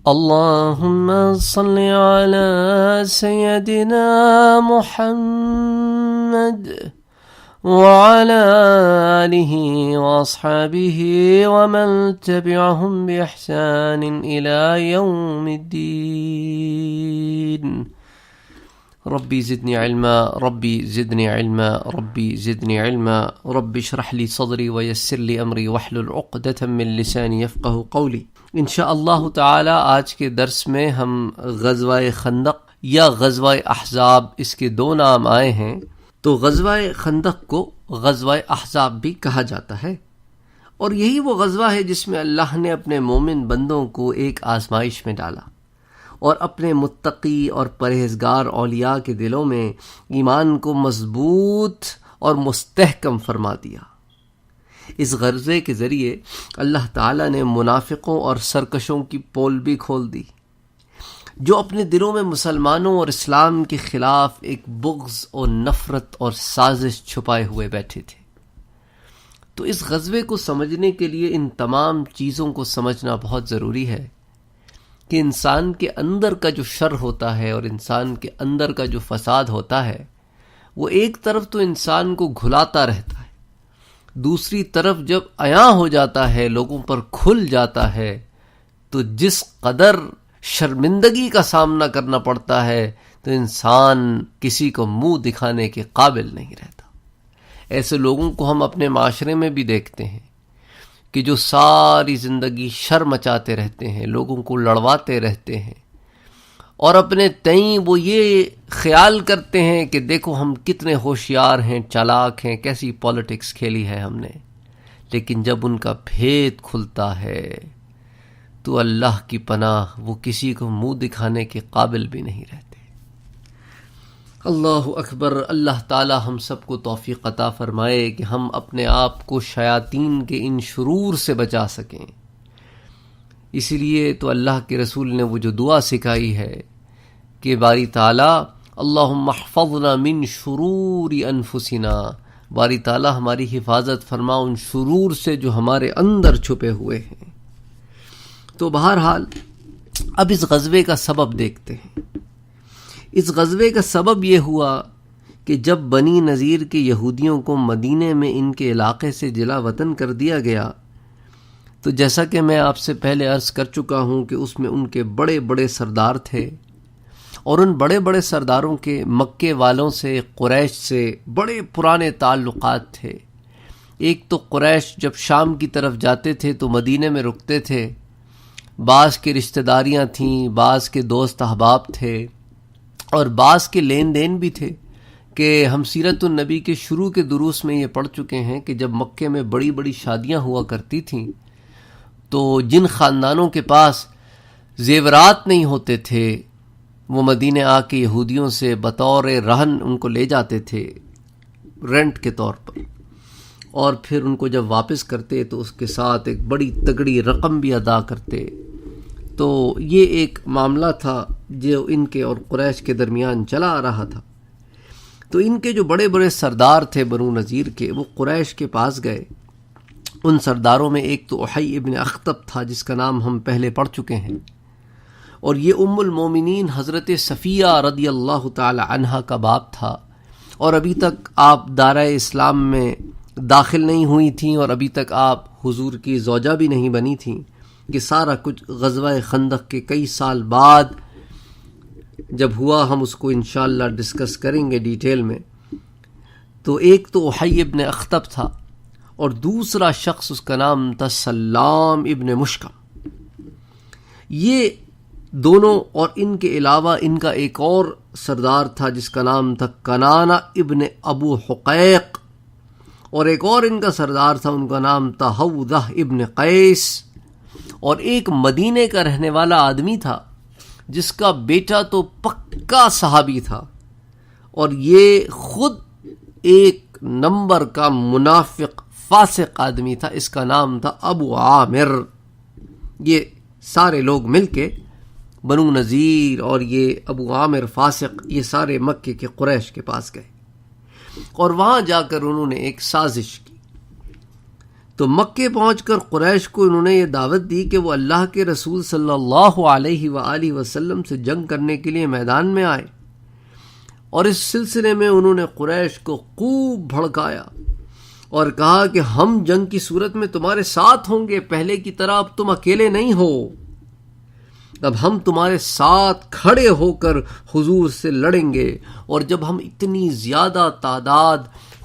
اللهم صل على سيدنا محمد وعلى آله وأصحابه ومن تبعهم بإحسان إلى يوم الدين. ربي زدني علما ربي زدني علما ربي زدني علما ربي اشرح لي صدري ويسر لي أمري واحلل عقدة من لساني يفقهوا قولي. انشاءاللہ تعالی آج کے درس میں ہم غزوہ خندق یا غزوہ احزاب، اس کے دو نام آئے ہیں، تو غزوہ خندق کو غزوہ احزاب بھی کہا جاتا ہے، اور یہی وہ غزوہ ہے جس میں اللہ نے اپنے مومن بندوں کو ایک آزمائش میں ڈالا اور اپنے متقی اور پرہیزگار اولیاء کے دلوں میں ایمان کو مضبوط اور مستحکم فرما دیا۔ اس غزوے کے ذریعے اللہ تعالیٰ نے منافقوں اور سرکشوں کی پول بھی کھول دی، جو اپنے دلوں میں مسلمانوں اور اسلام کے خلاف ایک بغض اور نفرت اور سازش چھپائے ہوئے بیٹھے تھے۔ تو اس غزوے کو سمجھنے کے لیے ان تمام چیزوں کو سمجھنا بہت ضروری ہے کہ انسان کے اندر کا جو شر ہوتا ہے اور انسان کے اندر کا جو فساد ہوتا ہے، وہ ایک طرف تو انسان کو گھلاتا رہتا ہے، دوسری طرف جب عیاں ہو جاتا ہے، لوگوں پر کھل جاتا ہے، تو جس قدر شرمندگی کا سامنا کرنا پڑتا ہے تو انسان کسی کو منہ دکھانے کے قابل نہیں رہتا۔ ایسے لوگوں کو ہم اپنے معاشرے میں بھی دیکھتے ہیں کہ جو ساری زندگی شر مچاتے رہتے ہیں، لوگوں کو لڑواتے رہتے ہیں، اور اپنے تئیں وہ یہ خیال کرتے ہیں کہ دیکھو ہم کتنے ہوشیار ہیں، چالاک ہیں، کیسی پالیٹکس کھیلی ہے ہم نے، لیکن جب ان کا بھید کھلتا ہے تو اللہ کی پناہ وہ کسی کو منہ دکھانے کے قابل بھی نہیں رہتے۔ اللہ اکبر۔ اللہ تعالی ہم سب کو توفیق عطا فرمائے کہ ہم اپنے آپ کو شیاطین کے ان شرور سے بچا سکیں۔ اسی لیے تو اللہ کے رسول نے وہ جو دعا سکھائی ہے کہ باری تعالیٰ اللہم احفظنا من شرور انفسنا، باری تعالیٰ ہماری حفاظت فرما ان شرور سے جو ہمارے اندر چھپے ہوئے ہیں۔ تو بہرحال اب اس غزوے کا سبب دیکھتے ہیں۔ اس غزوے کا سبب یہ ہوا کہ جب بنی نذیر کے یہودیوں کو مدینے میں ان کے علاقے سے جلا وطن کر دیا گیا، تو جیسا کہ میں آپ سے پہلے عرض کر چکا ہوں کہ اس میں ان کے بڑے بڑے سردار تھے، اور ان بڑے بڑے سرداروں کے مکے والوں سے، قریش سے بڑے پرانے تعلقات تھے۔ ایک تو قریش جب شام کی طرف جاتے تھے تو مدینے میں رکتے تھے، بعض کی رشتہ داریاں تھیں، بعض کے دوست احباب تھے، اور بعض کے لین دین بھی تھے کہ ہم سیرت النبی کے شروع کے دروس میں یہ پڑھ چکے ہیں کہ جب مکے میں بڑی بڑی شادیاں ہوا کرتی تھیں تو جن خاندانوں کے پاس زیورات نہیں ہوتے تھے وہ مدینے آ کے یہودیوں سے بطور رہن ان کو لے جاتے تھے رینٹ کے طور پر، اور پھر ان کو جب واپس کرتے تو اس کے ساتھ ایک بڑی تگڑی رقم بھی ادا کرتے۔ تو یہ ایک معاملہ تھا جو ان کے اور قریش کے درمیان چلا آ رہا تھا۔ تو ان کے جو بڑے بڑے سردار تھے بنو نذیر کے، وہ قریش کے پاس گئے۔ ان سرداروں میں ایک تو احی ابن اخطب تھا جس کا نام ہم پہلے پڑھ چکے ہیں، اور یہ ام المومنین حضرت صفیہ رضی اللہ تعالی عنہا کا باپ تھا، اور ابھی تک آپ دارۂ اسلام میں داخل نہیں ہوئی تھیں اور ابھی تک آپ حضور کی زوجہ بھی نہیں بنی تھیں، کہ سارا کچھ غزوہ خندق کے کئی سال بعد جب ہوا ہم اس کو انشاءاللہ ڈسکس کریں گے ڈیٹیل میں۔ تو ایک تو احی ابن اخطب تھا، اور دوسرا شخص اس کا نام تھا سلام ابن مشکم۔ یہ دونوں، اور ان کے علاوہ ان کا ایک اور سردار تھا جس کا نام تھا کنانہ ابن ابو حقیق، اور ایک اور ان کا سردار تھا، ان کا نام تھا حوضہ ابن قیس، اور ایک مدینے کا رہنے والا آدمی تھا جس کا بیٹا تو پکا صحابی تھا، اور یہ خود ایک نمبر کا منافق فاسق آدمی تھا، اس کا نام تھا ابو عامر۔ یہ سارے لوگ مل کے بنو نذیر اور یہ ابو عامر فاسق یہ سارے مکے کے قریش کے پاس گئے، اور وہاں جا کر انہوں نے ایک سازش کی۔ تو مکے پہنچ کر قریش کو انہوں نے یہ دعوت دی کہ وہ اللہ کے رسول صلی اللہ علیہ وآلہ وسلم سے جنگ کرنے کے لیے میدان میں آئے، اور اس سلسلے میں انہوں نے قریش کو خوب بھڑکایا اور کہا کہ ہم جنگ کی صورت میں تمہارے ساتھ ہوں گے، پہلے کی طرح اب تم اکیلے نہیں ہو، اب ہم تمہارے ساتھ کھڑے ہو کر حضور سے لڑیں گے، اور جب ہم اتنی زیادہ تعداد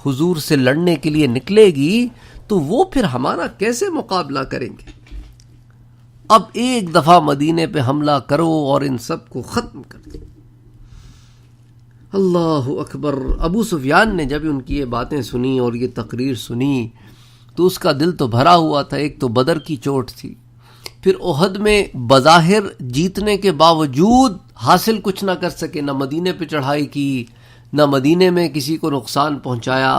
حضور سے لڑنے کے لیے نکلے گی تو وہ پھر ہمارا کیسے مقابلہ کریں گے؟ اب ایک دفعہ مدینے پہ حملہ کرو اور ان سب کو ختم کر دو۔ اللہ اکبر۔ ابو سفیان نے جب ان کی یہ باتیں سنی اور یہ تقریر سنی تو اس کا دل تو بھرا ہوا تھا۔ ایک تو بدر کی چوٹ تھی، پھر احد میں بظاہر جیتنے کے باوجود حاصل کچھ نہ کر سکے، نہ مدینے پہ چڑھائی کی، نہ مدینے میں کسی کو نقصان پہنچایا،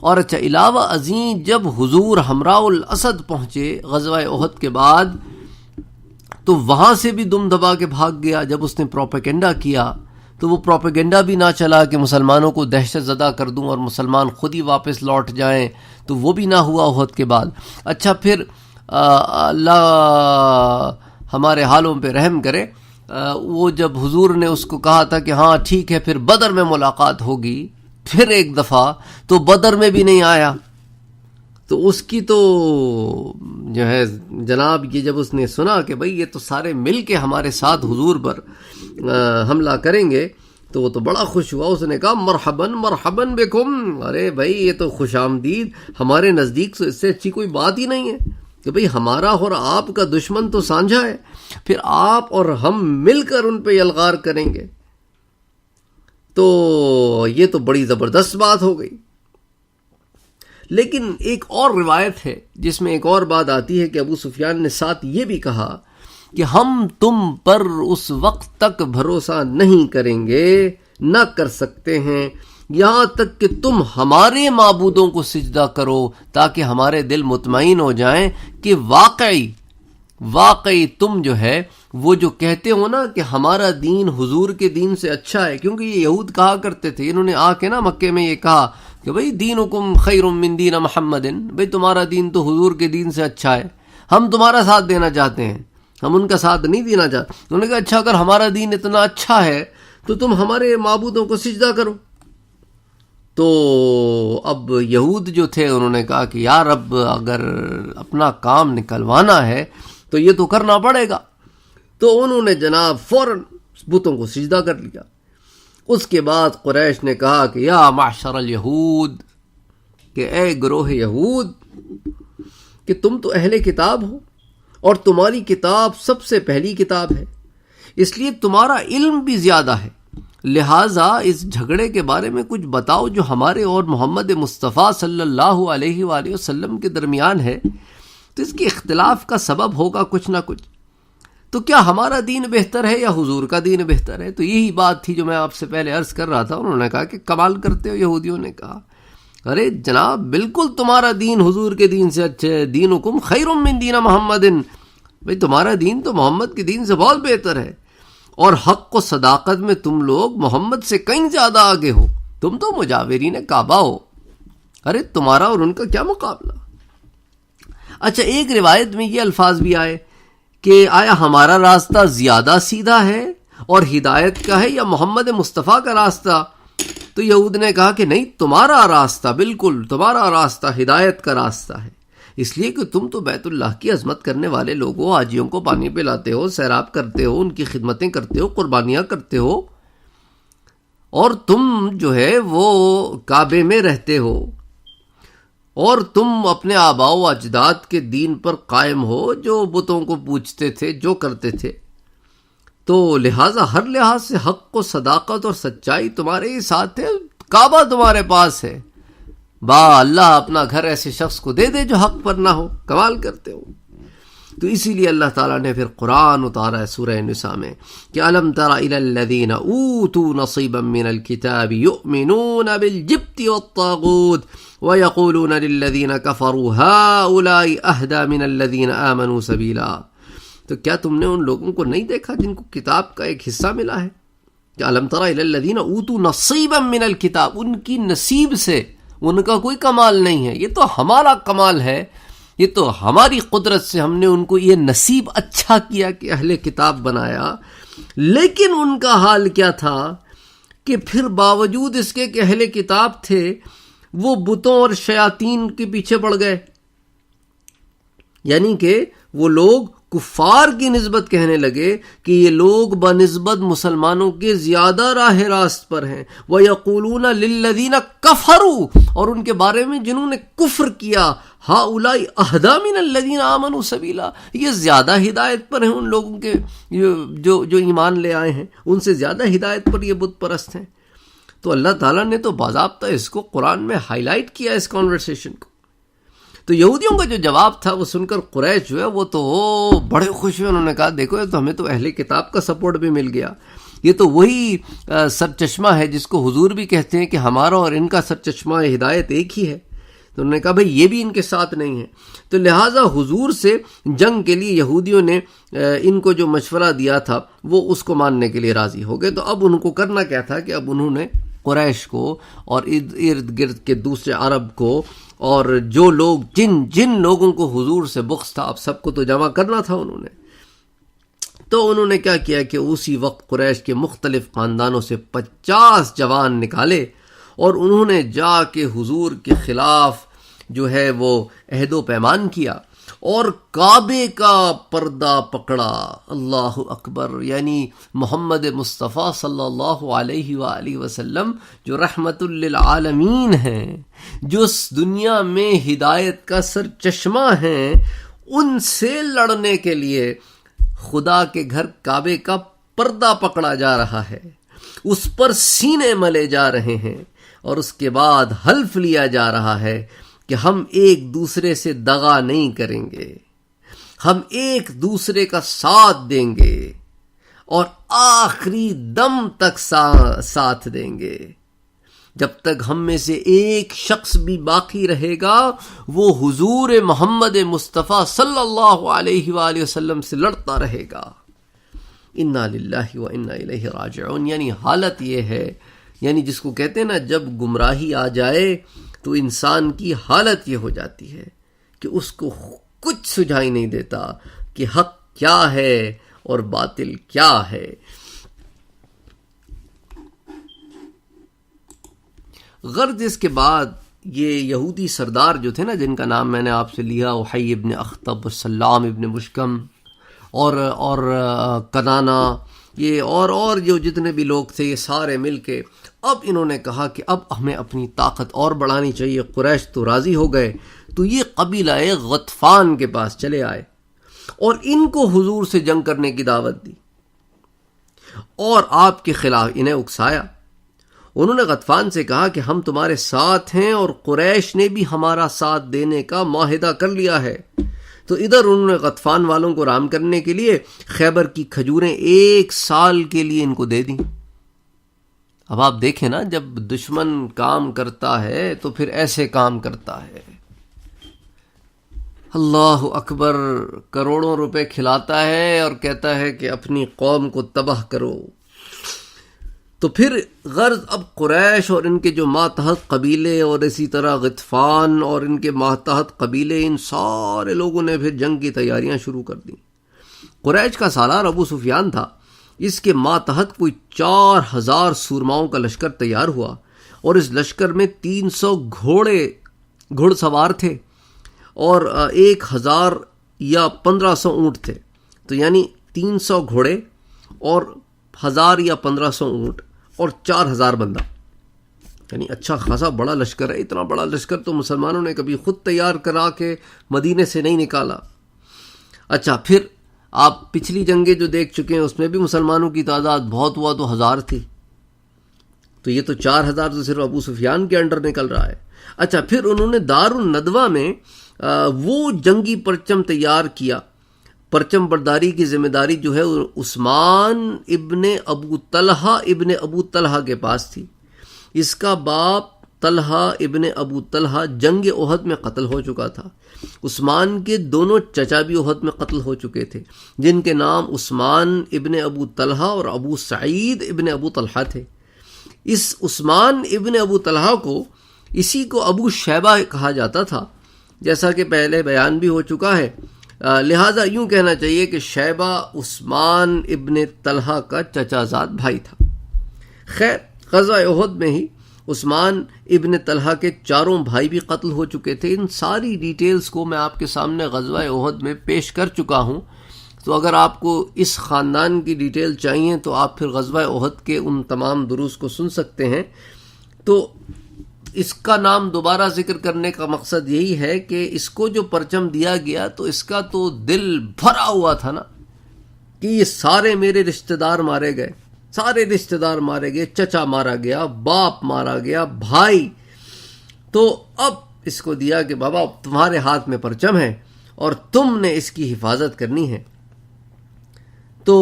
اور اچھا علاوہ ازیں جب حضور حمراء الاسد پہنچے غزوہ احد کے بعد تو وہاں سے بھی دم دبا کے بھاگ گیا۔ جب اس نے پروپیگنڈا کیا تو وہ پروپیگنڈا بھی نہ چلا کہ مسلمانوں کو دہشت زدہ کر دوں اور مسلمان خود ہی واپس لوٹ جائیں، تو وہ بھی نہ ہوا احد کے بعد۔ اچھا پھر اللہ ہمارے حالوں پہ رحم کرے، وہ جب حضور نے اس کو کہا تھا کہ ہاں ٹھیک ہے پھر بدر میں ملاقات ہوگی، پھر ایک دفعہ تو بدر میں بھی نہیں آیا، تو اس کی تو جو ہے جناب یہ جب اس نے سنا کہ بھئی یہ تو سارے مل کے ہمارے ساتھ حضور پر حملہ کریں گے تو وہ تو بڑا خوش ہوا۔ اس نے کہا مرحباً مرحباً بکم، ارے بھائی یہ تو خوش آمدید، ہمارے نزدیک اس سے اچھی کوئی بات ہی نہیں ہے کہ بھئی ہمارا اور آپ کا دشمن تو سانجھا ہے، پھر آپ اور ہم مل کر ان پہ یلغار کریں گے، تو یہ تو بڑی زبردست بات ہو گئی۔ لیکن ایک اور روایت ہے جس میں ایک اور بات آتی ہے کہ ابو سفیان نے ساتھ یہ بھی کہا کہ ہم تم پر اس وقت تک بھروسہ نہیں کریں گے، نہ کر سکتے ہیں، یہاں تک کہ تم ہمارے معبودوں کو سجدہ کرو تاکہ ہمارے دل مطمئن ہو جائیں کہ واقعی تم جو ہے وہ جو کہتے ہو نا کہ ہمارا دین حضور کے دین سے اچھا ہے، کیونکہ یہ یہود کہا کرتے تھے، انہوں نے آ کے نا مکے میں یہ کہا کہ بھئی دینکم خیر من دین محمد، بھئی تمہارا دین تو حضور کے دین سے اچھا ہے، ہم تمہارا ساتھ دینا چاہتے ہیں، ہم ان کا ساتھ نہیں دینا چاہتے۔ انہوں نے کہا اچھا اگر ہمارا دین اتنا اچھا ہے تو تم ہمارے معبودوں کو سجدہ کرو۔ تو اب یہود جو تھے انہوں نے کہا کہ یا رب اگر اپنا کام نکلوانا ہے تو یہ تو کرنا پڑے گا، تو انہوں نے جناب فوراً بتوں کو سجدہ کر لیا۔ اس کے بعد قریش نے کہا کہ یا معشر الیہود، کہ اے گروہ یہود، کہ تم تو اہل کتاب ہو اور تمہاری کتاب سب سے پہلی کتاب ہے، اس لیے تمہارا علم بھی زیادہ ہے، لہٰذا اس جھگڑے کے بارے میں کچھ بتاؤ جو ہمارے اور محمد مصطفیٰ صلی اللہ علیہ وآلہ وسلم کے درمیان ہے، تو اس کے اختلاف کا سبب ہوگا کچھ نہ کچھ، تو کیا ہمارا دین بہتر ہے یا حضور کا دین بہتر ہے؟ تو یہی بات تھی جو میں آپ سے پہلے عرض کر رہا تھا۔ انہوں نے کہا کہ کمال کرتے ہو، یہودیوں نے کہا ارے جناب بالکل تمہارا دین حضور کے دین سے اچھا ہے، دینکم خیر من دین محمد، بھئی تمہارا دین تو محمد کے دین سے بہت بہتر ہے، اور حق و صداقت میں تم لوگ محمد سے کہیں زیادہ آگے ہو، تم تو مجاورین کعبہ ہو، ارے تمہارا اور ان کا کیا مقابلہ۔ اچھا ایک روایت میں یہ الفاظ بھی آئے کہ آیا ہمارا راستہ زیادہ سیدھا ہے اور ہدایت کا ہے یا محمد مصطفیٰ کا راستہ؟ تو یہود نے کہا کہ نہیں، تمہارا راستہ، بالکل تمہارا راستہ ہدایت کا راستہ ہے، اس لیے کہ تم تو بیت اللہ کی عظمت کرنے والے لوگ ہو، حاجیوں کو پانی پلاتے ہو، سیراب کرتے ہو، ان کی خدمتیں کرتے ہو، قربانیاں کرتے ہو، اور تم جو ہے وہ کعبے میں رہتے ہو، اور تم اپنے آباء و اجداد کے دین پر قائم ہو جو بتوں کو پوجتے تھے، جو کرتے تھے، تو لہٰذا ہر لحاظ سے حق و صداقت اور سچائی تمہارے ہی ساتھ ہے، کعبہ تمہارے پاس ہے، با اللہ اپنا گھر ایسے شخص کو دے دے جو حق پر نہ ہو، کمال کرتے ہو۔ تو اسی لیے اللہ تعالیٰ نے پھر قرآن اتارا ہے سورہ نساء میں کہ الم تر الی الذین اوتوا نصیبا من الکتاب یؤمنون بالجبت والطاغوت ویقولون للذین کفروا ہؤلاء اہدی من الذین آمنوا سبیلا۔ تو کیا تم نے ان لوگوں کو نہیں دیکھا جن کو کتاب کا ایک حصہ ملا ہے؟ کہ الم تر الی الذین اوتوا نصیبا من الکتاب، ان کی نصیب سے ان کا کوئی کمال نہیں ہے، یہ تو ہمارا کمال ہے یہ تو ہماری قدرت سے ہم نے ان کو یہ نصیب اچھا کیا کہ اہل کتاب بنایا. لیکن ان کا حال کیا تھا کہ پھر باوجود اس کے کہ اہل کتاب تھے وہ بتوں اور شیاطین کے پیچھے پڑ گئے. یعنی کہ وہ لوگ کفار کی نسبت کہنے لگے کہ یہ لوگ بنسبت مسلمانوں کے زیادہ راہ راست پر ہیں. وَيَقُولُونَ لِلَّذِينَ كَفَرُوا، اور ان کے بارے میں جنہوں نے کفر کیا، هَؤُلَاءِ أَهْدَىٰ مِنَ الَّذِينَ آمَنُوا سَبِيلًا، یہ زیادہ ہدایت پر ہیں ان لوگوں کے جو ایمان لے آئے ہیں، ان سے زیادہ ہدایت پر یہ بت پرست ہیں. تو اللہ تعالیٰ نے تو باضابطہ اس کو قرآن میں ہائی لائٹ کیا اس کانورسیشن کو. تو یہودیوں کا جو جواب تھا وہ سن کر قریش جو ہے وہ تو بڑے خوش ہوئے. انہوں نے کہا دیکھو یہ تو ہمیں تو اہل کتاب کا سپورٹ بھی مل گیا، یہ تو وہی سرچشمہ ہے جس کو حضور بھی کہتے ہیں کہ ہمارا اور ان کا سرچشمہ ہدایت ایک ہی ہے. تو انہوں نے کہا بھئی یہ بھی ان کے ساتھ نہیں ہے. تو لہٰذا حضور سے جنگ کے لیے یہودیوں نے ان کو جو مشورہ دیا تھا وہ اس کو ماننے کے لیے راضی ہو گئے. تو اب ان کو کرنا کیا تھا کہ اب انہوں نے قریش کو اور ارد گرد کے دوسرے عرب کو اور جو لوگ جن لوگوں کو حضور سے بغض تھا اب سب کو تو جمع کرنا تھا انہوں نے. تو انہوں نے کیا کیا کہ اسی وقت قریش کے مختلف خاندانوں سے 50 جوان نکالے اور انہوں نے جا کے حضور کے خلاف جو ہے وہ عہد و پیمان کیا اور کعبے کا پردہ پکڑا. اللہ اکبر. یعنی محمد مصطفیٰ صلی اللہ علیہ وآلہ وسلم جو رحمت للعالمین ہیں، جو اس دنیا میں ہدایت کا سر چشمہ ہیں، ان سے لڑنے کے لیے خدا کے گھر کعبے کا پردہ پکڑا جا رہا ہے، اس پر سینے ملے جا رہے ہیں اور اس کے بعد حلف لیا جا رہا ہے کہ ہم ایک دوسرے سے دغا نہیں کریں گے، ہم ایک دوسرے کا ساتھ دیں گے اور آخری دم تک ساتھ دیں گے. جب تک ہم میں سے ایک شخص بھی باقی رہے گا وہ حضور محمد مصطفیٰ صلی اللہ علیہ وآلہ وسلم سے لڑتا رہے گا. انا للہ و انا الیہ راجعون. یعنی حالت یہ ہے، یعنی جس کو کہتے ہیں نا جب گمراہی آ جائے تو انسان کی حالت یہ ہو جاتی ہے کہ اس کو کچھ سجھائی نہیں دیتا کہ حق کیا ہے اور باطل کیا ہے. غرض اس کے بعد یہ یہودی سردار جو تھے نا جن کا نام میں نے آپ سے لیا، احی ابن اخطب، سلام ابن مشکم اور کنانا، یہ اور جو جتنے بھی لوگ تھے یہ سارے مل کے اب انہوں نے کہا کہ اب ہمیں اپنی طاقت اور بڑھانی چاہیے. قریش تو راضی ہو گئے تو یہ قبیلہ غطفان کے پاس چلے آئے اور ان کو حضور سے جنگ کرنے کی دعوت دی اور آپ کے خلاف انہیں اکسایا. انہوں نے غطفان سے کہا کہ ہم تمہارے ساتھ ہیں اور قریش نے بھی ہمارا ساتھ دینے کا معاہدہ کر لیا ہے. تو ادھر انہوں نے غطفان والوں کو رام کرنے کے لیے خیبر کی کھجوریں 1 سال کے لیے ان کو دے دیں. اب آپ دیکھیں نا جب دشمن کام کرتا ہے تو پھر ایسے کام کرتا ہے. اللہ اکبر. کروڑوں روپے کھلاتا ہے اور کہتا ہے کہ اپنی قوم کو تباہ کرو. تو پھر غرض اب قریش اور ان کے جو ماتحت قبیلے اور اسی طرح غطفان اور ان کے ماتحت قبیلے، ان سارے لوگوں نے پھر جنگ کی تیاریاں شروع کر دیں. قریش کا سالار ابو سفیان تھا، اس کے ماتحت کوئی 4000 سورماؤں کا لشکر تیار ہوا اور اس لشکر میں 300 گھوڑ سوار تھے اور 1000 یا 1500 اونٹ تھے. تو یعنی 300 گھوڑے اور 1000 یا 1500 اونٹ اور 4000 بندہ، یعنی اچھا خاصا بڑا لشکر ہے. اتنا بڑا لشکر تو مسلمانوں نے کبھی خود تیار کرا کے مدینے سے نہیں نکالا. اچھا پھر آپ پچھلی جنگیں جو دیکھ چکے ہیں اس میں بھی مسلمانوں کی تعداد بہت ہوا تو 1000 تھی. تو یہ تو 4000 تو صرف ابو سفیان کے انڈر نکل رہا ہے. اچھا پھر انہوں نے دار الندوہ میں وہ جنگی پرچم تیار کیا. پرچم برداری کی ذمہ داری جو ہے عثمان ابن ابو طلحہ کے پاس تھی. اس کا باپ طلحہ ابن ابو طلحہ جنگ احد میں قتل ہو چکا تھا. عثمان کے دونوں چچا بھی احد میں قتل ہو چکے تھے جن کے نام عثمان ابن ابو طلحہ اور ابو سعید ابن ابو طلحہ تھے. اس عثمان ابن ابو طلحہ کو اسی کو ابو شیبہ کہا جاتا تھا، جیسا کہ پہلے بیان بھی ہو چکا ہے، لہٰذا یوں کہنا چاہیے کہ شیبہ عثمان ابن طلحہ کا چچا زاد بھائی تھا۔ خیر، غزوہ احد میں ہی عثمان ابن طلحہ کے چاروں بھائی بھی قتل ہو چکے تھے۔ ان ساری ڈیٹیلز کو میں آپ کے سامنے غزوہ احد میں پیش کر چکا ہوں، تو اگر آپ کو اس خاندان کی ڈیٹیل چاہیے تو آپ پھر غزوہ احد کے ان تمام دروس کو سن سکتے ہیں۔ تو اس کا نام دوبارہ ذکر کرنے کا مقصد یہی ہے کہ اس کو جو پرچم دیا گیا تو اس کا تو دل بھرا ہوا تھا نا کہ یہ سارے میرے رشتہ دار مارے گئے، سارے رشتہ دار مارے گئے، چچا مارا گیا، باپ مارا گیا، بھائی۔ تو اب اس کو دیا کہ بابا تمہارے ہاتھ میں پرچم ہے اور تم نے اس کی حفاظت کرنی ہے۔ تو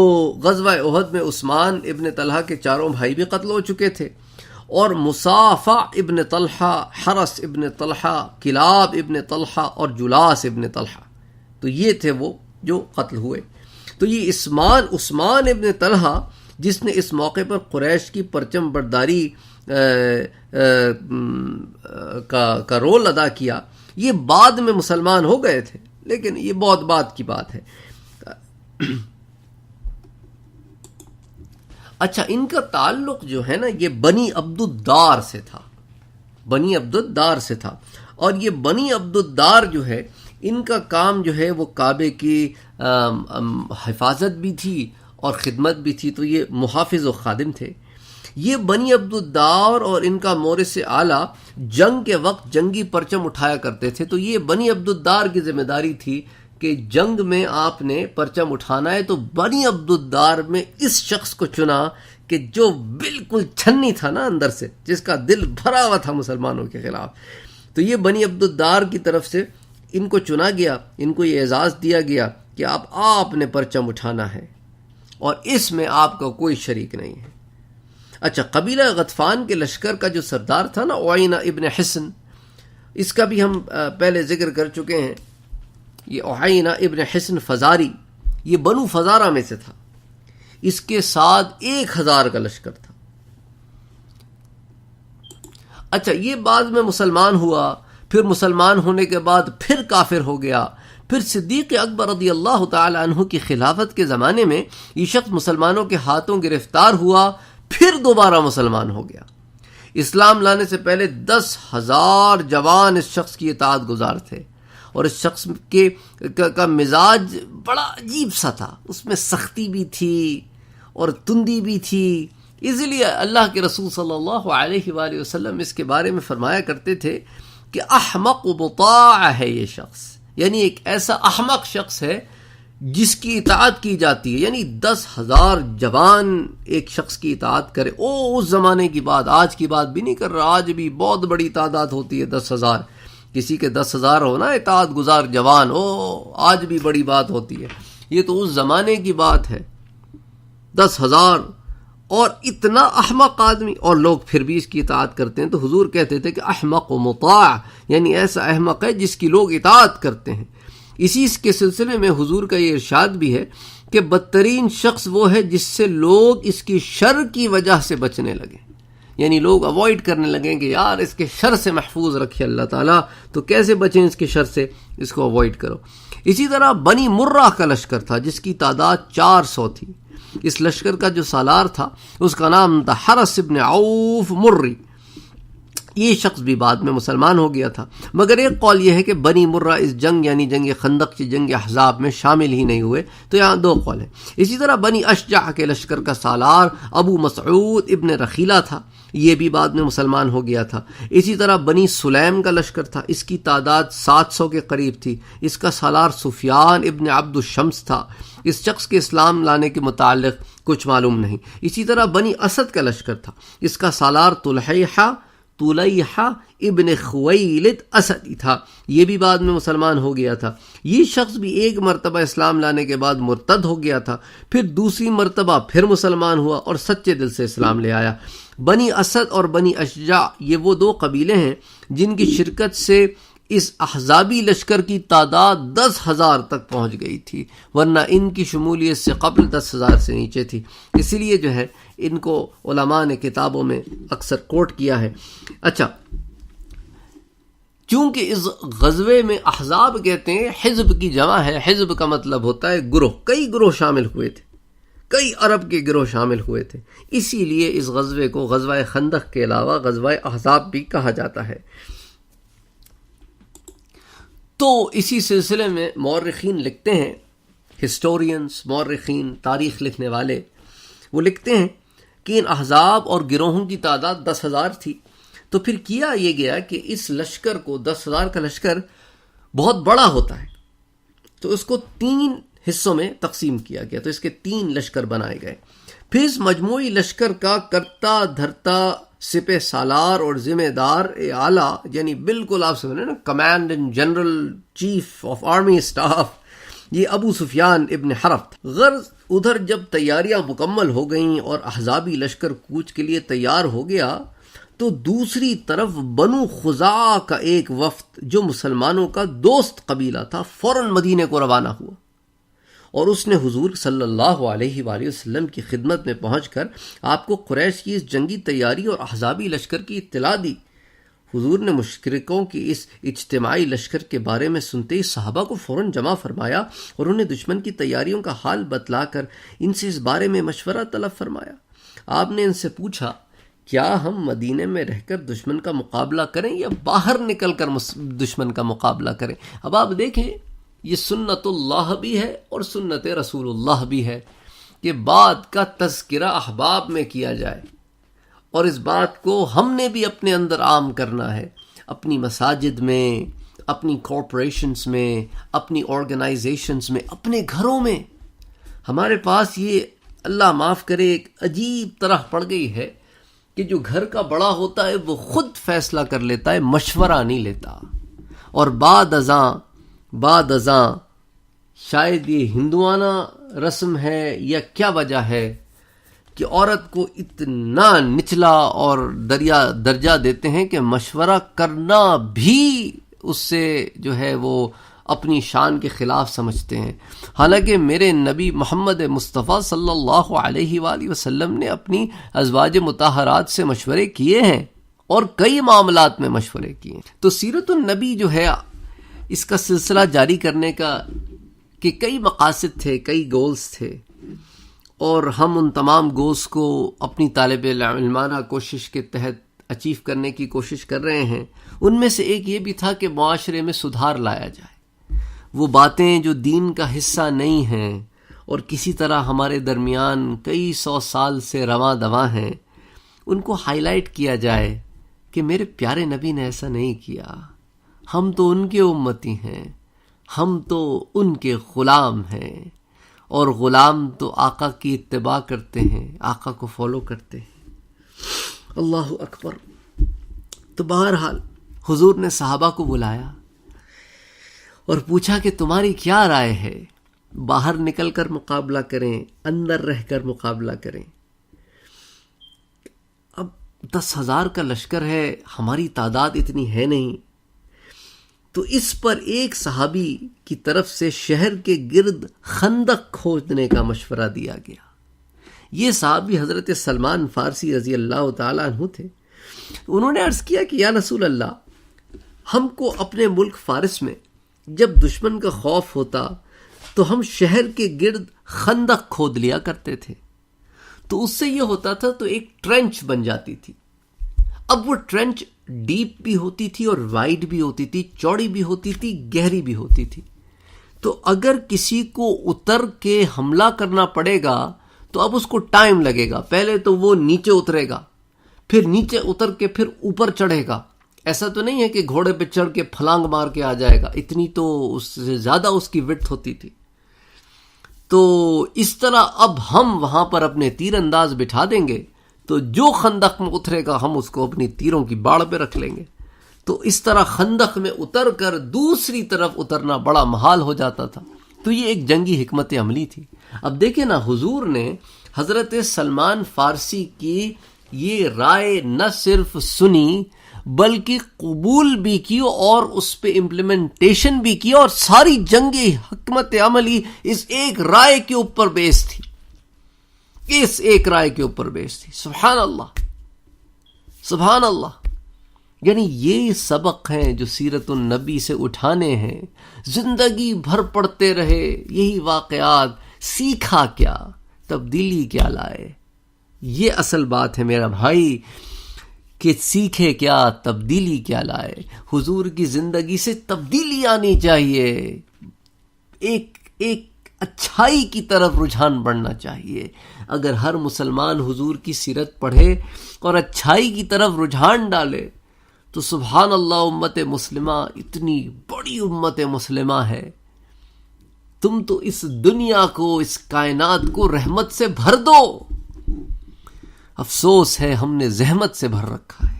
غزوہ احد میں عثمان ابن طلحہ کے چاروں بھائی بھی قتل ہو چکے تھے، اور مصافع ابن طلحہ، حرس ابن طلحہ، کلاب ابن طلحہ اور جلاس ابن طلحہ، تو یہ تھے وہ جو قتل ہوئے۔ تو یہ عثمان ابن طلحہ جس نے اس موقع پر قریش کی پرچم برداری کا رول ادا کیا، یہ بعد میں مسلمان ہو گئے تھے، لیکن یہ بہت بعد کی بات ہے۔ اچھا، ان کا تعلق جو ہے نا یہ بنی عبد الدار سے تھا، بنی عبد الدار سے تھا، اور یہ بنی عبد الدار جو ہے ان کا کام جو ہے وہ کعبے کی حفاظت بھی تھی اور خدمت بھی تھی، تو یہ محافظ و خادم تھے۔ یہ بنی عبد الدار اور ان کا مورث اعلیٰ جنگ کے وقت جنگی پرچم اٹھایا کرتے تھے، تو یہ بنی عبد الدار کی ذمہ داری تھی کہ جنگ میں آپ نے پرچم اٹھانا ہے، تو بنی عبد الدار میں اس شخص کو چنا کہ جو بالکل چھنی تھا نا اندر سے، جس کا دل بھرا ہوا تھا مسلمانوں کے خلاف۔ تو یہ بنی عبد الدار کی طرف سے ان کو چنا گیا، ان کو یہ اعزاز دیا گیا کہ آپ نے پرچم اٹھانا ہے اور اس میں آپ کا کوئی شریک نہیں ہے۔ اچھا، قبیلہ غطفان کے لشکر کا جو سردار تھا نا عوینہ ابن حصن، اس کا بھی ہم پہلے ذکر کر چکے ہیں۔ یہ عوینہ ابن حصن فزاری، یہ بنو فزارہ میں سے تھا، اس کے ساتھ 1000 کا لشکر تھا۔ اچھا، یہ بعد میں مسلمان ہوا، پھر مسلمان ہونے کے بعد پھر کافر ہو گیا، پھر صدیق اکبر رضی اللہ تعالی عنہ کی خلافت کے زمانے میں یہ شخص مسلمانوں کے ہاتھوں گرفتار ہوا، پھر دوبارہ مسلمان ہو گیا۔ اسلام لانے سے پہلے 10,000 جوان اس شخص کی اطاعت گزار تھے، اور اس شخص کا مزاج بڑا عجیب سا تھا، اس میں سختی بھی تھی اور تندی بھی تھی۔ اسی لیے اللہ کے رسول صلی اللہ علیہ وآلہ وسلم اس کے بارے میں فرمایا کرتے تھے کہ احمق مطاع ہے یہ شخص، یعنی ایک ایسا احمق شخص ہے جس کی اطاعت کی جاتی ہے، یعنی 10,000 جوان ایک شخص کی اطاعت کرے۔ اس زمانے کی بات، آج کی بات بھی نہیں کر رہا، آج بھی بہت بڑی تعداد ہوتی ہے 10,000، کسی کے 10,000 ہونا اطاعت گزار جوان، آج بھی بڑی بات ہوتی ہے، یہ تو اس زمانے کی بات ہے۔ 10,000 اور اتنا احمق آدمی، اور لوگ پھر بھی اس کی اطاعت کرتے ہیں۔ تو حضور کہتے تھے کہ احمق و مطاع، یعنی ایسا احمق ہے جس کی لوگ اطاعت کرتے ہیں۔ اسی کے سلسلے میں حضور کا یہ ارشاد بھی ہے کہ بدترین شخص وہ ہے جس سے لوگ اس کی شر کی وجہ سے بچنے لگے، یعنی لوگ اوائڈ کرنے لگیں کہ یار اس کے شر سے محفوظ رکھے اللہ تعالیٰ، تو کیسے بچیں اس کے شر سے، اس کو اوائڈ کرو۔ اسی طرح بنی مرہ کا لشکر تھا جس کی تعداد 400 تھی۔ اس لشکر کا جو سالار تھا اس کا نام تھا حرس ابن عوف مری۔ یہ شخص بھی بعد میں مسلمان ہو گیا تھا، مگر ایک قول یہ ہے کہ بنی مرہ اس جنگ یعنی جنگ خندق کی جنگ احزاب میں شامل ہی نہیں ہوئے، تو یہاں 2 قول ہیں۔ اسی طرح بنی اشجع کے لشکر کا سالار ابو مسعود ابن رخیلہ تھا، یہ بھی بعد میں مسلمان ہو گیا تھا۔ اسی طرح بنی سلیم کا لشکر تھا، اس کی تعداد 700 کے قریب تھی، اس کا سالار سفیان ابن عبد الشمس تھا۔ اس شخص کے اسلام لانے کے متعلق کچھ معلوم نہیں۔ اسی طرح بنی اسد کا لشکر تھا، اس کا سالار طلیحہ ابن خویلد اسدی تھا، یہ بھی بعد میں مسلمان ہو گیا تھا۔ یہ شخص بھی ایک مرتبہ اسلام لانے کے بعد مرتد ہو گیا تھا، پھر دوسری مرتبہ پھر مسلمان ہوا اور سچے دل سے اسلام لے آیا۔ بنی اسد اور بنی اشجع یہ وہ 2 قبیلے ہیں جن کی شرکت سے اس احزابی لشکر کی تعداد 10,000 تک پہنچ گئی تھی، ورنہ ان کی شمولیت سے قبل 10,000 سے نیچے تھی۔ اسی لیے جو ہے ان کو علماء نے کتابوں میں اکثر کوٹ کیا ہے۔ اچھا، چونکہ اس غزوے میں احزاب کہتے ہیں، حزب کی جمع ہے، حزب کا مطلب ہوتا ہے گروہ، کئی گروہ شامل ہوئے تھے، کئی عرب کے گروہ شامل ہوئے تھے، اسی لیے اس غزوے کو غزوہ خندق کے علاوہ غزوہ احزاب بھی کہا جاتا ہے۔ تو اسی سلسلے میں مورخین لکھتے ہیں، ہسٹورینز، مورخین، تاریخ لکھنے والے، وہ لکھتے ہیں کہ ان احزاب اور گروہوں کی تعداد 10,000 تھی۔ تو پھر کیا یہ گیا کہ اس لشکر کو، 10,000 کا لشکر بہت بڑا ہوتا ہے، تو اس کو 3 حصوں میں تقسیم کیا گیا، تو اس کے 3 لشکر بنائے گئے۔ پھر اس مجموعی لشکر کا کرتا دھرتا، سپہ سالار اور ذمہ دار اعلیٰ، یعنی بالکل آپ سمجھ رہے ہیں نا، command in general, chief of army staff, یہ ابو سفیان ابن حرب تھا۔ غرض ادھر جب تیاریاں مکمل ہو گئیں اور احزابی لشکر کوچ کے لیے تیار ہو گیا، تو دوسری طرف بنو خزاعہ کا ایک وفد جو مسلمانوں کا دوست قبیلہ تھا، فوراً مدینے کو روانہ ہوا، اور اس نے حضور صلی اللہ علیہ وآلہ وسلم کی خدمت میں پہنچ کر آپ کو قریش کی اس جنگی تیاری اور احزابی لشکر کی اطلاع دی۔ حضور نے مشرکوں کی اس اجتماعی لشکر کے بارے میں سنتے ہی صحابہ کو فوراً جمع فرمایا اور انہیں دشمن کی تیاریوں کا حال بتلا کر ان سے اس بارے میں مشورہ طلب فرمایا۔ آپ نے ان سے پوچھا، کیا ہم مدینے میں رہ کر دشمن کا مقابلہ کریں یا باہر نکل کر دشمن کا مقابلہ کریں؟ اب آپ دیکھیں، یہ سنت اللہ بھی ہے اور سنت رسول اللہ بھی ہے کہ بات کا تذکرہ احباب میں کیا جائے، اور اس بات کو ہم نے بھی اپنے اندر عام کرنا ہے، اپنی مساجد میں، اپنی کارپوریشنز میں، اپنی آرگنائزیشنز میں، اپنے گھروں میں۔ ہمارے پاس یہ اللہ معاف کرے ایک عجیب طرح پڑ گئی ہے کہ جو گھر کا بڑا ہوتا ہے وہ خود فیصلہ کر لیتا ہے، مشورہ نہیں لیتا، اور بعد ازاں شاید یہ ہندوانہ رسم ہے یا کیا وجہ ہے کہ عورت کو اتنا نچلا اور درجہ دیتے ہیں کہ مشورہ کرنا بھی اس سے جو ہے وہ اپنی شان کے خلاف سمجھتے ہیں۔ حالانکہ میرے نبی محمد مصطفیٰ صلی اللہ علیہ وآلہ وسلم نے اپنی ازواج مطہرات سے مشورے کیے ہیں اور کئی معاملات میں مشورے کیے ہیں۔ تو سیرت النبی جو ہے، اس کا سلسلہ جاری کرنے کا کہ کئی مقاصد تھے، کئی گولز تھے، اور ہم ان تمام گولز کو اپنی طالب علمانہ کوشش کے تحت اچیو کرنے کی کوشش کر رہے ہیں۔ ان میں سے ایک یہ بھی تھا کہ معاشرے میں سدھار لایا جائے، وہ باتیں جو دین کا حصہ نہیں ہیں اور کسی طرح ہمارے درمیان کئی 100 سال سے رواں دواں ہیں، ان کو ہائی لائٹ کیا جائے کہ میرے پیارے نبی نے ایسا نہیں کیا، ہم تو ان کے امتی ہیں، ہم تو ان کے غلام ہیں، اور غلام تو آقا کی اتباع کرتے ہیں، آقا کو فالو کرتے ہیں۔ اللہ اکبر۔ تو بہرحال حضور نے صحابہ کو بلایا اور پوچھا کہ تمہاری کیا رائے ہے، باہر نکل کر مقابلہ کریں، اندر رہ کر مقابلہ کریں؟ اب 10,000 کا لشکر ہے، ہماری تعداد اتنی ہے نہیں، تو اس پر ایک صحابی کی طرف سے شہر کے گرد خندق کھودنے کا مشورہ دیا گیا۔ یہ صحابی حضرت سلمان فارسی رضی اللہ تعالیٰ عنہ تھے۔ انہوں نے عرض کیا کہ یا رسول اللہ، ہم کو اپنے ملک فارس میں جب دشمن کا خوف ہوتا تو ہم شہر کے گرد خندق کھود لیا کرتے تھے، تو اس سے یہ ہوتا تھا تو ایک ٹرنچ بن جاتی تھی۔ اب وہ ٹرنچ ڈیپ بھی ہوتی تھی اور وائڈ بھی ہوتی تھی، چوڑی بھی ہوتی تھی، گہری بھی ہوتی تھی۔ تو اگر کسی کو اتر کے حملہ کرنا پڑے گا تو اب اس کو ٹائم لگے گا، پہلے تو وہ نیچے اترے گا، پھر نیچے اتر کے پھر اوپر چڑھے گا۔ ایسا تو نہیں ہے کہ گھوڑے پہ چڑھ کے پھلانگ مار کے آ جائے گا، اتنی تو اس سے زیادہ اس کی وڈتھ ہوتی تھی۔ تو اس طرح اب ہم وہاں پر اپنے تیر انداز بٹھا دیں گے تو جو خندق میں اترے گا ہم اس کو اپنی تیروں کی باڑ پہ رکھ لیں گے۔ تو اس طرح خندق میں اتر کر دوسری طرف اترنا بڑا محال ہو جاتا تھا۔ تو یہ ایک جنگی حکمت عملی تھی۔ اب دیکھیں نا، حضور نے حضرت سلمان فارسی کی یہ رائے نہ صرف سنی بلکہ قبول بھی کی اور اس پہ امپلیمنٹیشن بھی کی، اور ساری جنگی حکمت عملی اس ایک رائے کے اوپر بیس تھی، اس ایک رائے کے اوپر بیس تھی۔ سبحان اللہ، سبحان اللہ۔ یعنی یہ سبق ہیں جو سیرت النبی سے اٹھانے ہیں، زندگی بھر پڑھتے رہے یہی واقعات، سیکھا کیا، تبدیلی کیا لائے؟ یہ اصل بات ہے میرا بھائی، کہ سیکھے کیا، تبدیلی کیا لائے۔ حضور کی زندگی سے تبدیلی آنی چاہیے، ایک اچھائی کی طرف رجحان بڑھنا چاہیے۔ اگر ہر مسلمان حضور کی سیرت پڑھے اور اچھائی کی طرف رجحان ڈالے تو سبحان اللہ، امت مسلمہ اتنی بڑی امت مسلمہ ہے، تم تو اس دنیا کو، اس کائنات کو رحمت سے بھر دو۔ افسوس ہے ہم نے زحمت سے بھر رکھا ہے۔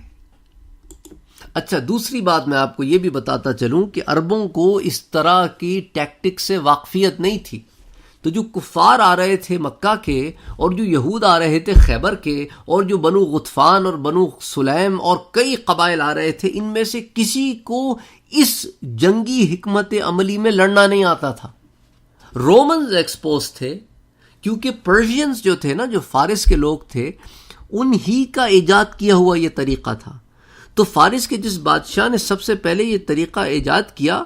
اچھا، دوسری بات میں آپ کو یہ بھی بتاتا چلوں کہ عربوں کو اس طرح کی ٹیکٹک سے واقفیت نہیں تھی، تو جو کفار آ رہے تھے مکہ کے، اور جو یہود آ رہے تھے خیبر کے، اور جو بنو غطفان اور بنو سلیم اور کئی قبائل آ رہے تھے، ان میں سے کسی کو اس جنگی حکمت عملی میں لڑنا نہیں آتا تھا۔ رومنز ایکسپوز تھے، کیونکہ پرشینز جو تھے نا، جو فارس کے لوگ تھے، انہی کا ایجاد کیا ہوا یہ طریقہ تھا۔ تو فارس کے جس بادشاہ نے سب سے پہلے یہ طریقہ ایجاد کیا،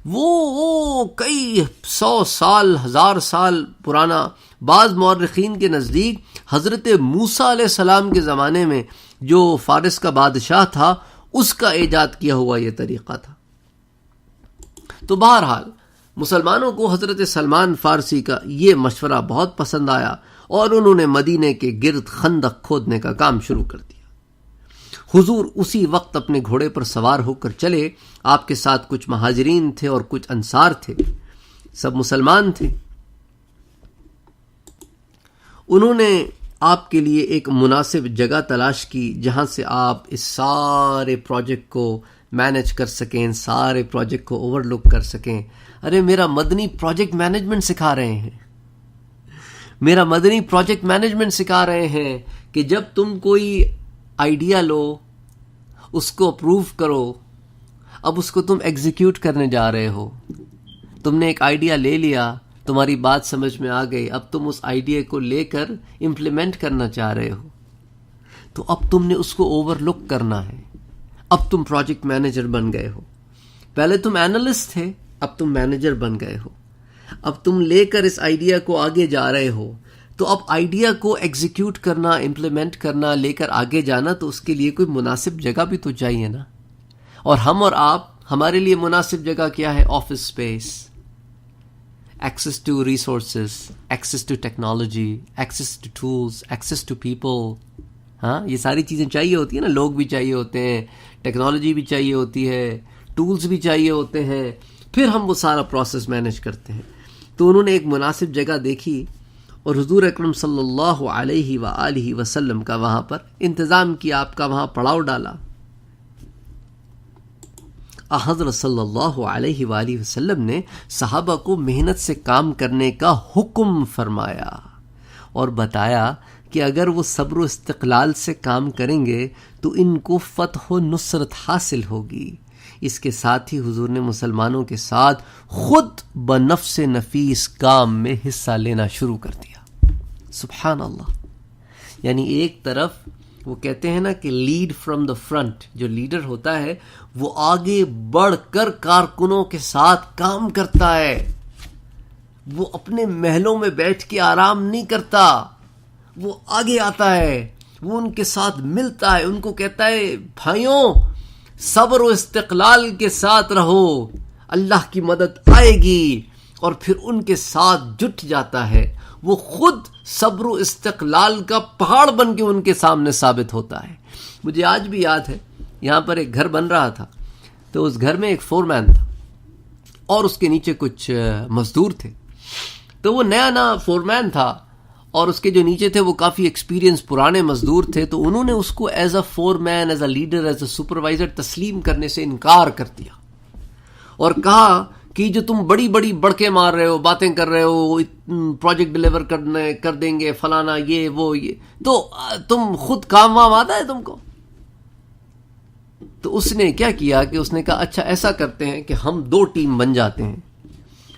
وہ کئی 100 سال 1000 سال پرانا، بعض مورخین کے نزدیک حضرت موسیٰ علیہ السلام کے زمانے میں جو فارس کا بادشاہ تھا، اس کا ایجاد کیا ہوا یہ طریقہ تھا۔ تو بہرحال مسلمانوں کو حضرت سلمان فارسی کا یہ مشورہ بہت پسند آیا، اور انہوں نے مدینے کے گرد خندق کھودنے کا کام شروع کر دیا۔ حضور اسی وقت اپنے گھوڑے پر سوار ہو کر چلے، آپ کے ساتھ کچھ مہاجرین تھے اور کچھ انصار تھے، سب مسلمان تھے۔ انہوں نے آپ کے لیے ایک مناسب جگہ تلاش کی جہاں سے آپ اس سارے پروجیکٹ کو مینج کر سکیں، ان سارے پروجیکٹ کو اوور لک کر سکیں۔ ارے میرا مدنی پروجیکٹ مینجمنٹ سکھا رہے ہیں، میرا مدنی پروجیکٹ مینجمنٹ سکھا رہے ہیں کہ جب تم کوئی آئیڈیا لو، اس کو اپروو کرو، اب اس کو تم ایگزیکیوٹ کرنے جا رہے ہو۔ تم نے ایک آئیڈیا لے لیا، تمہاری بات سمجھ میں آ گئی، اب تم اس آئیڈیا کو لے کر امپلیمنٹ کرنا چاہ رہے ہو، تو اب تم نے اس کو اوور لک کرنا ہے۔ اب تم پروجیکٹ مینیجر بن گئے ہو، پہلے تم اینالسٹ تھے، اب تم مینیجر بن گئے ہو۔ اب تم لے کر اس آئیڈیا کو آگے جا رہے ہو، تو اب آئیڈیا کو ایگزیکیوٹ کرنا، امپلیمنٹ کرنا، لے کر آگے جانا، تو اس کے لیے کوئی مناسب جگہ بھی تو چاہیے نا۔ اور ہم اور آپ، ہمارے لیے مناسب جگہ کیا ہے؟ Office space, access to resources, access to technology, access to tools, access to people. ہاں، یہ ساری چیزیں چاہیے ہوتی ہیں نا، لوگ بھی چاہیے ہوتے ہیں، ٹیکنالوجی بھی چاہیے ہوتی ہے، ٹولز بھی چاہیے ہوتے ہیں، پھر ہم وہ سارا پروسیس مینیج کرتے ہیں۔ تو انہوں نے ایک مناسب جگہ دیکھی اور حضور اکرم صلی اللہ علیہ وآلہ وسلم کا وہاں پر انتظام کیا، آپ کا وہاں پڑاؤ ڈالا۔ حضرت صلی اللہ علیہ وآلہ وسلم نے صحابہ کو محنت سے کام کرنے کا حکم فرمایا اور بتایا کہ اگر وہ صبر و استقلال سے کام کریں گے تو ان کو فتح و نصرت حاصل ہوگی۔ اس کے ساتھ ہی حضور نے مسلمانوں کے ساتھ خود بنفس نفیس کام میں حصہ لینا شروع کر دیا۔ سبحان اللہ، یعنی ایک طرف وہ کہتے ہیں نا کہ لیڈ فرام دا فرنٹ، جو لیڈر ہوتا ہے وہ آگے بڑھ کر کارکنوں کے ساتھ کام کرتا ہے، وہ اپنے محلوں میں بیٹھ کے آرام نہیں کرتا، وہ آگے آتا ہے، وہ ان کے ساتھ ملتا ہے، ان کو کہتا ہے بھائیوں صبر و استقلال کے ساتھ رہو، اللہ کی مدد آئے گی، اور پھر ان کے ساتھ جٹ جاتا ہے۔ وہ خود صبر و استقلال کا پہاڑ بن کے ان کے سامنے ثابت ہوتا ہے۔ مجھے آج بھی یاد ہے، یہاں پر ایک گھر بن رہا تھا، تو اس گھر میں ایک فور مین تھا اور اس کے نیچے کچھ مزدور تھے۔ تو وہ نیا فور مین تھا اور اس کے جو نیچے تھے وہ کافی ایکسپیرینس پرانے مزدور تھے، تو انہوں نے اس کو as a foreman, as a leader, as a supervisor تسلیم کرنے سے انکار کر دیا اور کہا کہ جو تم بڑی بڑی بڑکے مار رہے ہو، باتیں کر رہے ہو، پروجیکٹ ڈیلیور کر دیں گے، فلانا یہ وہ یہ، تو تم خود کام وام آتا ہے تم کو؟ تو اس نے کیا کیا کہ اس نے کہا اچھا ایسا کرتے ہیں کہ ہم 2 ٹیم بن جاتے ہیں،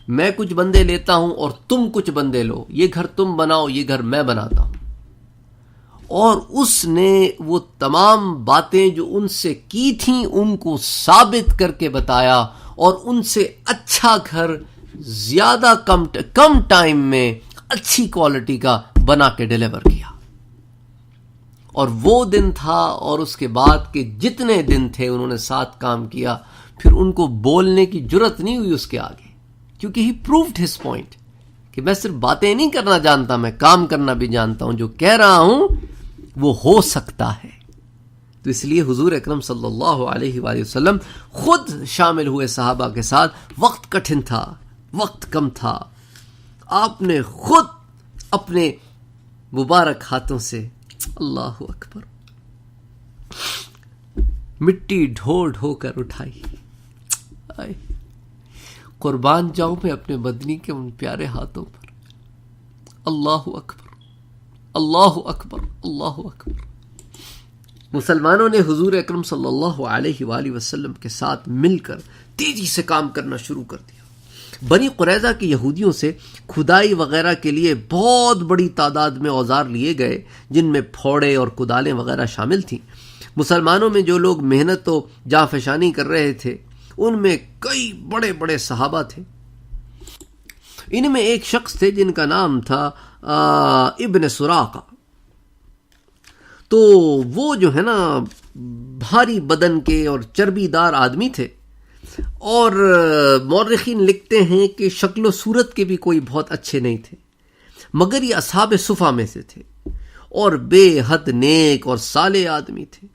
میں کچھ بندے لیتا ہوں اور تم کچھ بندے لو، یہ گھر تم بناؤ، یہ گھر میں بناتا ہوں۔ اور اس نے وہ تمام باتیں جو ان سے کی تھیں ان کو ثابت کر کے بتایا، اور ان سے اچھا گھر زیادہ کم ٹائم میں اچھی کوالٹی کا بنا کے ڈیلیور کیا۔ اور وہ دن تھا اور اس کے بعد کے جتنے دن تھے انہوں نے ساتھ کام کیا، پھر ان کو بولنے کی جرت نہیں ہوئی اس کے آگے، کیونکہ ہی پروفڈ ہز پوائنٹ کہ میں صرف باتیں نہیں کرنا جانتا، میں کام کرنا بھی جانتا ہوں، جو کہہ رہا ہوں وہ ہو سکتا ہے۔ تو اس لیے حضور اکرم صلی اللہ علیہ وآلہ وسلم خود شامل ہوئے صحابہ کے ساتھ۔ وقت کٹھن تھا، وقت کم تھا، آپ نے خود اپنے مبارک ہاتھوں سے اللہ اکبر مٹی ڈھو ڈھو کر اٹھائی۔ قربان جاؤں میں اپنے مدنی کے ان پیارے ہاتھوں پر۔ اللہ اکبر، اللہ اکبر، اللہ اکبر۔ مسلمانوں نے حضور اکرم صلی اللہ علیہ وآلہ وسلم کے ساتھ مل کر تیزی سے کام کرنا شروع کر دیا۔ بنی قریظہ کے یہودیوں سے کھدائی وغیرہ کے لیے بہت بڑی تعداد میں اوزار لیے گئے، جن میں پھوڑے اور کدالیں وغیرہ شامل تھیں۔ مسلمانوں میں جو لوگ محنت و جانفشانی کر رہے تھے ان میں کئی بڑے بڑے صحابہ تھے۔ ان میں ایک شخص تھے جن کا نام تھا ابن سراقہ۔ تو وہ جو ہے نا بھاری بدن کے اور چربی دار آدمی تھے، اور مورخین لکھتے ہیں کہ شکل و صورت کے بھی کوئی بہت اچھے نہیں تھے، مگر یہ اصحاب صفا میں سے تھے اور بے حد نیک اور صالح آدمی تھے۔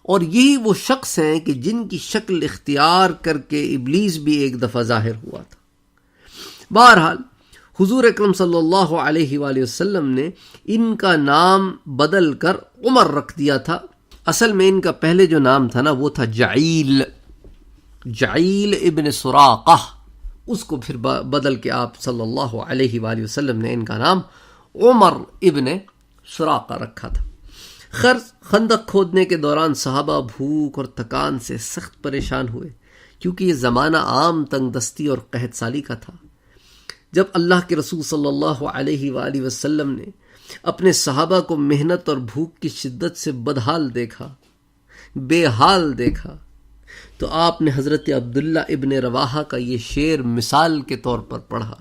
اور یہی وہ شخص ہیں کہ جن کی شکل اختیار کر کے ابلیس بھی ایک دفعہ ظاہر ہوا تھا۔ بہرحال حضور اکرم صلی اللہ علیہ وآلہ وسلم نے ان کا نام بدل کر عمر رکھ دیا تھا۔ اصل میں ان کا پہلے جو نام تھا نا وہ تھا جعیل ابن سراقہ، اس کو پھر بدل کے آپ صلی اللہ علیہ وآلہ وسلم نے ان کا نام عمر ابن سراقہ رکھا تھا۔ خندق کھودنے کے دوران صحابہ بھوک اور تکان سے سخت پریشان ہوئے، کیونکہ یہ زمانہ عام تنگ دستی اور قحط سالی کا تھا۔ جب اللہ کے رسول صلی اللہ علیہ وآلہ وسلم نے اپنے صحابہ کو محنت اور بھوک کی شدت سے بدحال دیکھا، بے حال دیکھا، تو آپ نے حضرت عبداللہ ابن رواحہ کا یہ شعر مثال کے طور پر پڑھا: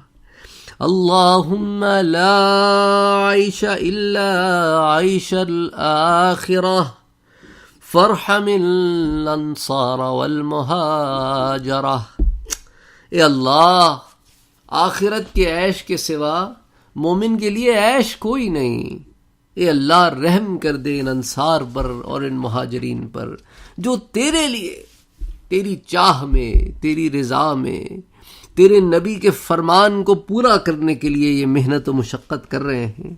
اللہم لا عیش الا عیش الآخرہ فرحم الانصار والمہاجرہ۔ اے اللہ، آخرت کے عیش کے سوا مومن کے لیے عیش کوئی نہیں۔ اے اللہ، رحم کر دے ان انصار پر اور ان مہاجرین پر جو تیرے لیے، تیری چاہ میں، تیری رضا میں، تیرے نبی کے فرمان کو پورا کرنے کے لیے یہ محنت و مشقت کر رہے ہیں۔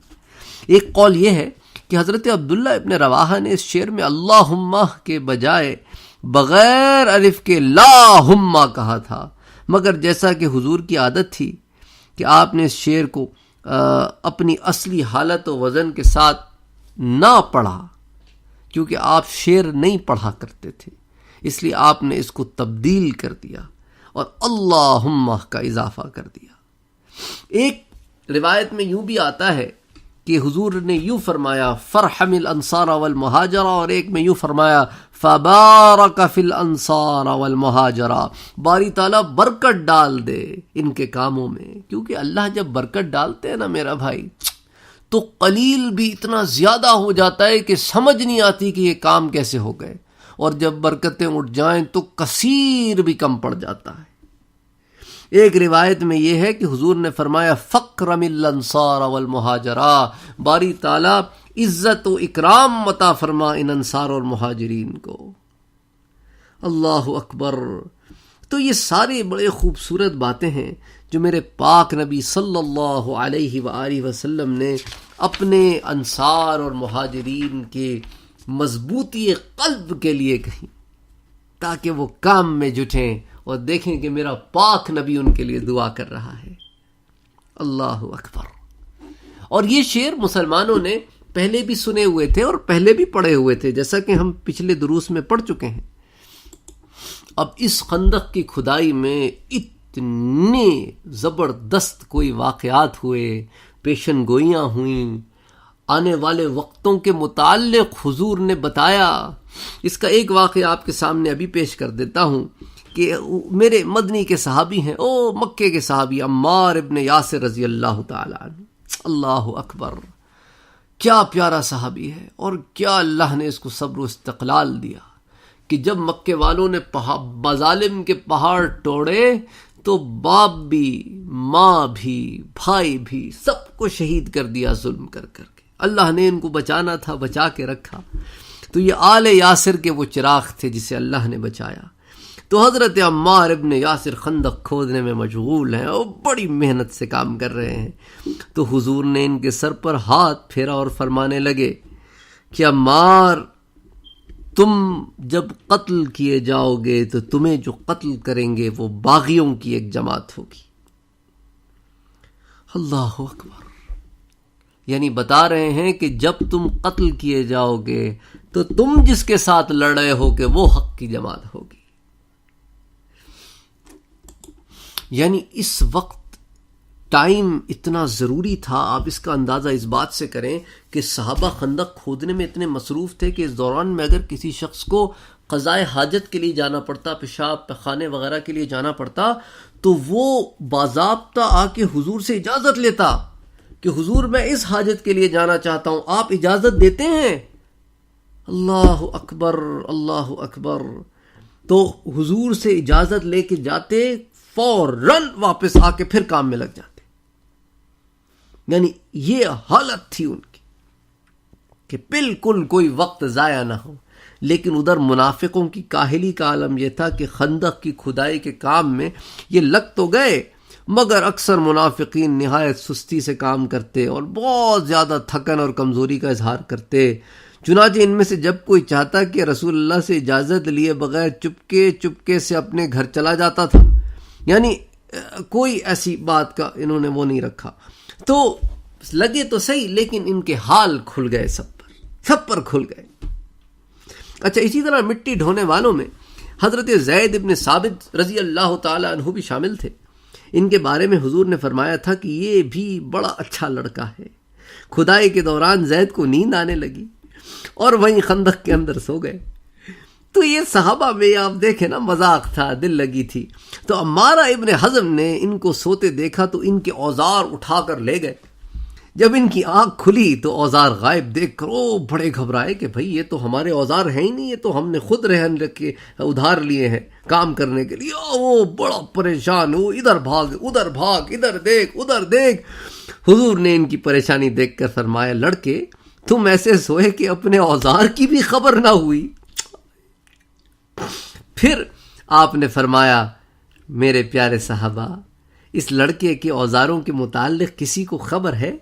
ایک قول یہ ہے کہ حضرت عبداللہ ابن رواحہ نے اس شعر میں اللہم کے بجائے بغیر الف کے لاہم کہا تھا، مگر جیسا کہ حضور کی عادت تھی کہ آپ نے اس شعر کو اپنی اصلی حالت و وزن کے ساتھ نہ پڑھا، کیونکہ آپ شعر نہیں پڑھا کرتے تھے، اس لیے آپ نے اس کو تبدیل کر دیا اور اللہم کا اضافہ کر دیا۔ ایک روایت میں یوں بھی آتا ہے کہ حضور نے یوں فرمایا فرحم الانصار والمہاجرہ، اور ایک میں یوں فرمایا فبارک فی الانصار والمہاجرہ، باری تعالیٰ برکت ڈال دے ان کے کاموں میں، کیونکہ اللہ جب برکت ڈالتے ہیں نا میرا بھائی تو قلیل بھی اتنا زیادہ ہو جاتا ہے کہ سمجھ نہیں آتی کہ یہ کام کیسے ہو گئے، اور جب برکتیں اٹھ جائیں تو کثیر بھی کم پڑ جاتا ہے۔ ایک روایت میں یہ ہے کہ حضور نے فرمایا فکرم الانصار والمہاجرہ، باری تعالیٰ عزت و اکرام عطا فرما ان انصار اور مہاجرین کو۔ اللہ اکبر۔ تو یہ سارے بڑے خوبصورت باتیں ہیں جو میرے پاک نبی صلی اللہ علیہ وآلہ وسلم نے اپنے انصار اور مہاجرین کے مضبوطی قلب کے لیے کہیں، تاکہ وہ کام میں جٹیں اور دیکھیں کہ میرا پاک نبی ان کے لیے دعا کر رہا ہے۔ اللہ اکبر۔ اور یہ شعر مسلمانوں نے پہلے بھی سنے ہوئے تھے اور پہلے بھی پڑھے ہوئے تھے، جیسا کہ ہم پچھلے دروس میں پڑھ چکے ہیں۔ اب اس خندق کی کھدائی میں اتنے زبردست کوئی واقعات ہوئے، پیشن گوئیاں ہوئیں، آنے والے وقتوں کے متعلق حضور نے بتایا. اس کا ایک واقعہ آپ کے سامنے ابھی پیش کر دیتا ہوں کہ میرے مدنی کے صحابی ہیں، مکے کے صحابی عمار ابن یاسر رضی اللہ تعالی عنہ. اللہ اکبر، کیا پیارا صحابی ہے، اور کیا اللہ نے اس کو صبر و استقلال دیا کہ جب مکے والوں نے مظالم کے پہاڑ توڑے تو باپ بھی، ماں بھی، بھائی بھی، سب کو شہید کر دیا ظلم کر کر کے. اللہ نے ان کو بچانا تھا، بچا کے رکھا. تو یہ آل یاسر کے وہ چراغ تھے جسے اللہ نے بچایا. تو حضرت عمار ابن یاسر خندق کھودنے میں مشغول ہیں اور بڑی محنت سے کام کر رہے ہیں. تو حضور نے ان کے سر پر ہاتھ پھیرا اور فرمانے لگے کہ عمار، تم جب قتل کیے جاؤ گے تو تمہیں جو قتل کریں گے وہ باغیوں کی ایک جماعت ہوگی. اللہ اکبر، یعنی بتا رہے ہیں کہ جب تم قتل کیے جاؤ گے تو تم جس کے ساتھ لڑ رہے ہو کہ وہ حق کی جماعت ہوگی. یعنی اس وقت ٹائم اتنا ضروری تھا. آپ اس کا اندازہ اس بات سے کریں کہ صحابہ خندق کھودنے میں اتنے مصروف تھے کہ اس دوران میں اگر کسی شخص کو قضائے حاجت کے لیے جانا پڑتا، پیشاب پخانے وغیرہ کے لیے جانا پڑتا، تو وہ باضابطہ آ کے حضور سے اجازت لیتا کہ حضور میں اس حاجت کے لیے جانا چاہتا ہوں، آپ اجازت دیتے ہیں؟ اللہ اکبر، اللہ اکبر. تو حضور سے اجازت لے کے جاتے، فوراً واپس آ کے پھر کام میں لگ جاتے. یعنی یہ حالت تھی ان کی کہ بالکل کوئی وقت ضائع نہ ہو. لیکن ادھر منافقوں کی کاہلی کا عالم یہ تھا کہ خندق کی کھدائی کے کام میں یہ لگ تو گئے، مگر اکثر منافقین نہایت سستی سے کام کرتے اور بہت زیادہ تھکن اور کمزوری کا اظہار کرتے. چنانچہ ان میں سے جب کوئی چاہتا کہ رسول اللہ سے اجازت لیے بغیر چپکے سے اپنے گھر چلا جاتا تھا، یعنی کوئی ایسی بات کا انہوں نے وہ نہیں رکھا. تو لگے تو صحیح، لیکن ان کے حال کھل گئے، سب پر کھل گئے. اچھا، اسی طرح مٹی ڈھونے والوں میں حضرت زید ابن ثابت رضی اللہ تعالی عنہ بھی شامل تھے. ان کے بارے میں حضور نے فرمایا تھا کہ یہ بھی بڑا اچھا لڑکا ہے. کھدائی کے دوران زید کو نیند آنے لگی اور وہیں خندق کے اندر سو گئے. تو یہ صحابہ میں آپ دیکھیں نا، مذاق تھا، دل لگی تھی. تو عمارہ ابن حزم نے ان کو سوتے دیکھا تو ان کے اوزار اٹھا کر لے گئے. جب ان کی آنکھ کھلی تو اوزار غائب دیکھ کر بڑے گھبرائے کہ بھئی یہ تو ہمارے اوزار ہیں ہی نہیں، یہ تو ہم نے خود رہن رکھ کے ادھار لیے ہیں کام کرنے کے لیے. وہ بڑا پریشان ہو، ادھر بھاگ ادھر بھاگ، ادھر دیکھ ادھر دیکھ. حضور نے ان کی پریشانی دیکھ کر فرمایا، لڑکے تم ایسے سوئے کہ اپنے اوزار کی بھی خبر نہ ہوئی. پھر آپ نے فرمایا، میرے پیارے صحابہ، اس لڑکے کے اوزاروں کے متعلق کسی کو خبر ہے؟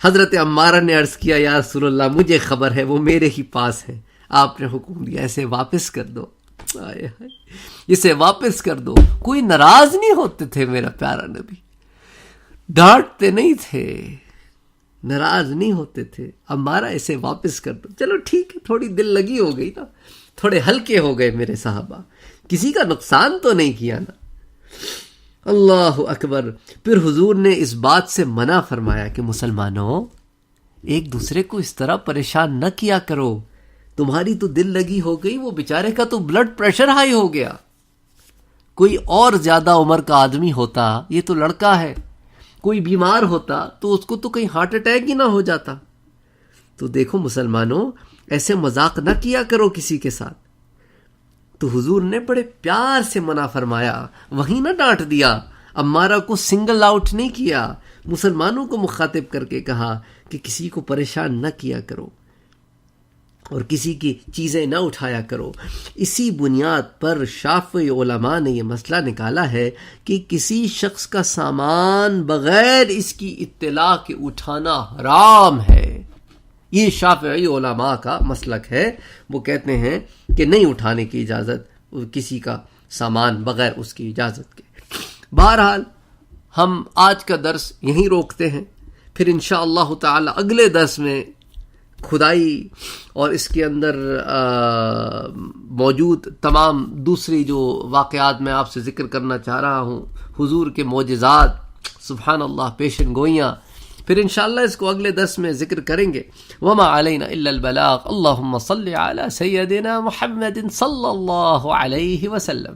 حضرت عمارہ نے عرض کیا، یا رسول اللہ مجھے خبر ہے، وہ میرے ہی پاس ہے. آپ نے حکم دیا، اسے واپس کر دو. اسے واپس کر دو. کوئی ناراض نہیں ہوتے تھے میرا پیارا نبی، ڈانٹتے نہیں تھے، ناراض نہیں ہوتے تھے. عمارہ اسے واپس کر دو. چلو ٹھیک ہے، تھوڑی دل لگی ہو گئی نا، تھوڑے ہلکے ہو گئے میرے صحابہ، کسی کا نقصان تو نہیں کیا نا. اللہ اکبر. پھر حضور نے اس بات سے منع فرمایا کہ مسلمانوں، ایک دوسرے کو اس طرح پریشان نہ کیا کرو. تمہاری تو دل لگی ہو گئی، وہ بیچارے کا تو بلڈ پریشر ہائی ہو گیا. کوئی اور زیادہ عمر کا آدمی ہوتا، یہ تو لڑکا ہے، کوئی بیمار ہوتا تو اس کو تو کہیں ہارٹ اٹیک ہی نہ ہو جاتا. تو دیکھو مسلمانوں، ایسے مذاق نہ کیا کرو کسی کے ساتھ. تو حضور نے بڑے پیار سے منع فرمایا، وہیں نہ ڈانٹ دیا. عمارہ کو سنگل آؤٹ نہیں کیا، مسلمانوں کو مخاطب کر کے کہا کہ کسی کو پریشان نہ کیا کرو اور کسی کی چیزیں نہ اٹھایا کرو. اسی بنیاد پر شافعی علماء نے یہ مسئلہ نکالا ہے کہ کسی شخص کا سامان بغیر اس کی اطلاع کے اٹھانا حرام ہے. یہ شافعی علماء کا مسلک ہے. وہ کہتے ہیں کہ نہیں اٹھانے کی اجازت کسی کا سامان بغیر اس کی اجازت کے. بہرحال ہم آج کا درس یہیں روکتے ہیں، پھر انشاءاللہ تعالی اگلے درس میں کھدائی اور اس کے اندر موجود تمام دوسری جو واقعات میں آپ سے ذکر کرنا چاہ رہا ہوں، حضور کے معجزات، سبحان اللہ، پیشن گوئیاں، پھر انشاءاللہ اس کو اگلے درس میں ذکر کریں گے. وما علینا الا البلاغ. اللہم صل علی سیدنا محمد صلی اللہ علیہ وسلم.